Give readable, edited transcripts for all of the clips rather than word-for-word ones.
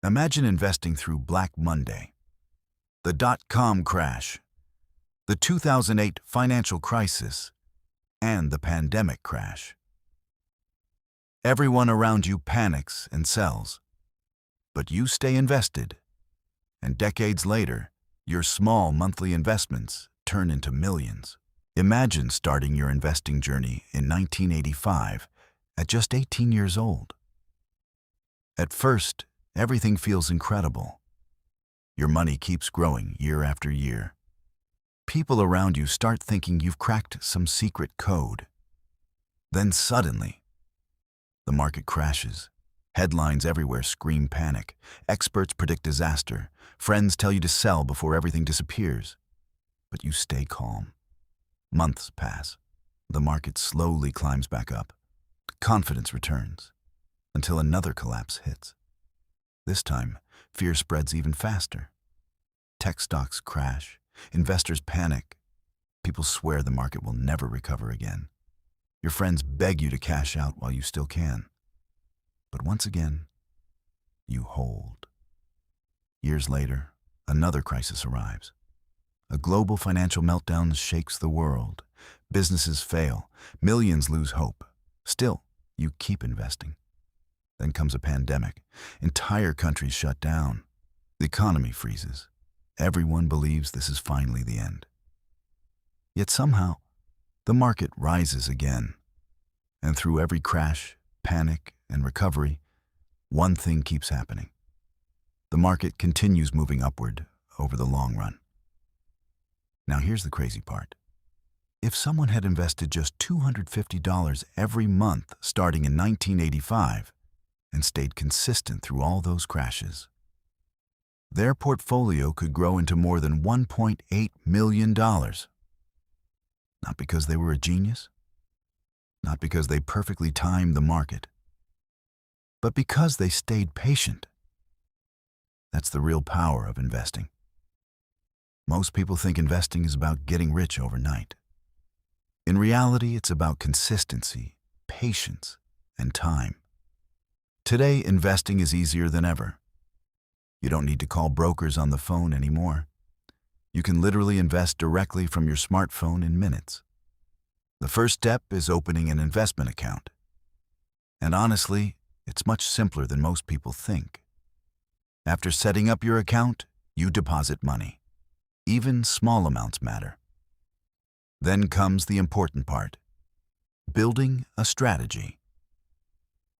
Imagine investing through Black Monday, the dot-com crash, the 2008 financial crisis, and the pandemic crash. Everyone around you panics and sells, but you stay invested, and decades later, your small monthly investments turn into millions. Imagine starting your investing journey in 1985 at just 18 years old. At first, everything feels incredible. Your money keeps growing year after year. People around you start thinking you've cracked some secret code. Then suddenly, the market crashes. Headlines everywhere scream panic. Experts predict disaster. Friends tell you to sell before everything disappears. But you stay calm. Months pass. The market slowly climbs back up. Confidence returns until another collapse hits. This time, fear spreads even faster. Tech stocks crash. Investors panic. People swear the market will never recover again. Your friends beg you to cash out while you still can. But once again, you hold. Years later, another crisis arrives. A global financial meltdown shakes the world. Businesses fail. Millions lose hope. Still, you keep investing. Then comes a pandemic. Entire countries shut down. The economy freezes. Everyone believes this is finally the end. Yet somehow, the market rises again. And through every crash, panic, and recovery, one thing keeps happening. The market continues moving upward over the long run. Now here's the crazy part. If someone had invested just $250 every month starting in 1985 and stayed consistent through all those crashes, their portfolio could grow into more than $1.8 million. Not because they were a genius, not because they perfectly timed the market, but because they stayed patient. That's the real power of investing. Most people think investing is about getting rich overnight. In reality, it's about consistency, patience, and time. Today, investing is easier than ever. You don't need to call brokers on the phone anymore. You can literally invest directly from your smartphone in minutes. The first step is opening an investment account. And honestly, it's much simpler than most people think. After setting up your account, you deposit money. Even small amounts matter. Then comes the important part: building a strategy.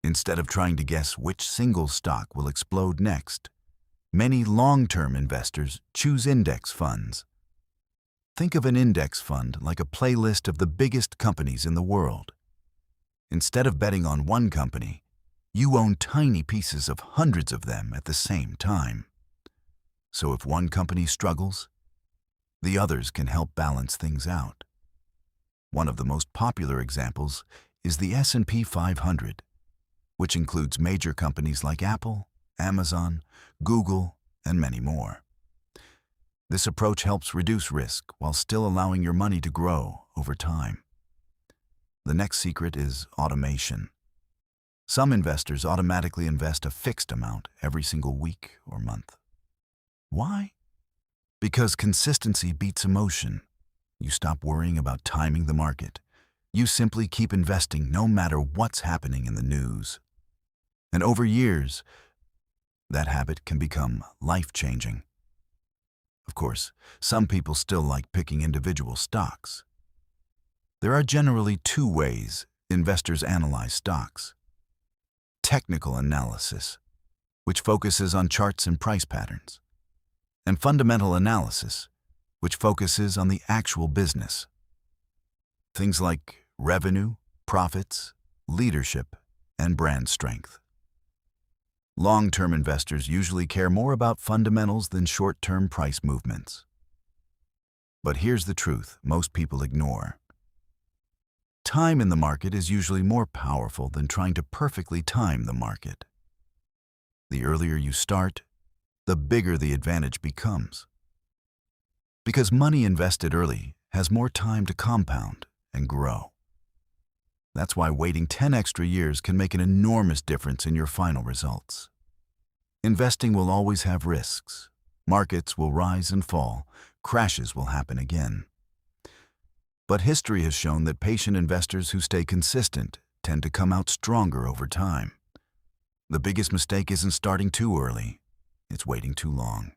Instead of trying to guess which single stock will explode next, many long-term investors choose index funds. Think of an index fund like a playlist of the biggest companies in the world. Instead of betting on one company, you own tiny pieces of hundreds of them at the same time. So if one company struggles, the others can help balance things out. One of the most popular examples is the S&P 500, which includes major companies like Apple, Amazon, Google, and many more. This approach helps reduce risk while still allowing your money to grow over time. The next secret is automation. Some investors automatically invest a fixed amount every single week or month. Why? Because consistency beats emotion. You stop worrying about timing the market. You simply keep investing no matter what's happening in the news. And over years, that habit can become life-changing. Of course, some people still like picking individual stocks. There are generally two ways investors analyze stocks: technical analysis, which focuses on charts and price patterns, and fundamental analysis, which focuses on the actual business. Things like revenue, profits, leadership, and brand strength. Long-term investors usually care more about fundamentals than short-term price movements. But here's the truth most people ignore. Time in the market is usually more powerful than trying to perfectly time the market. The earlier you start, the bigger the advantage becomes. Because money invested early has more time to compound and grow. That's why waiting 10 extra years can make an enormous difference in your final results. Investing will always have risks. Markets will rise and fall. Crashes will happen again. But history has shown that patient investors who stay consistent tend to come out stronger over time. The biggest mistake isn't starting too early, it's waiting too long.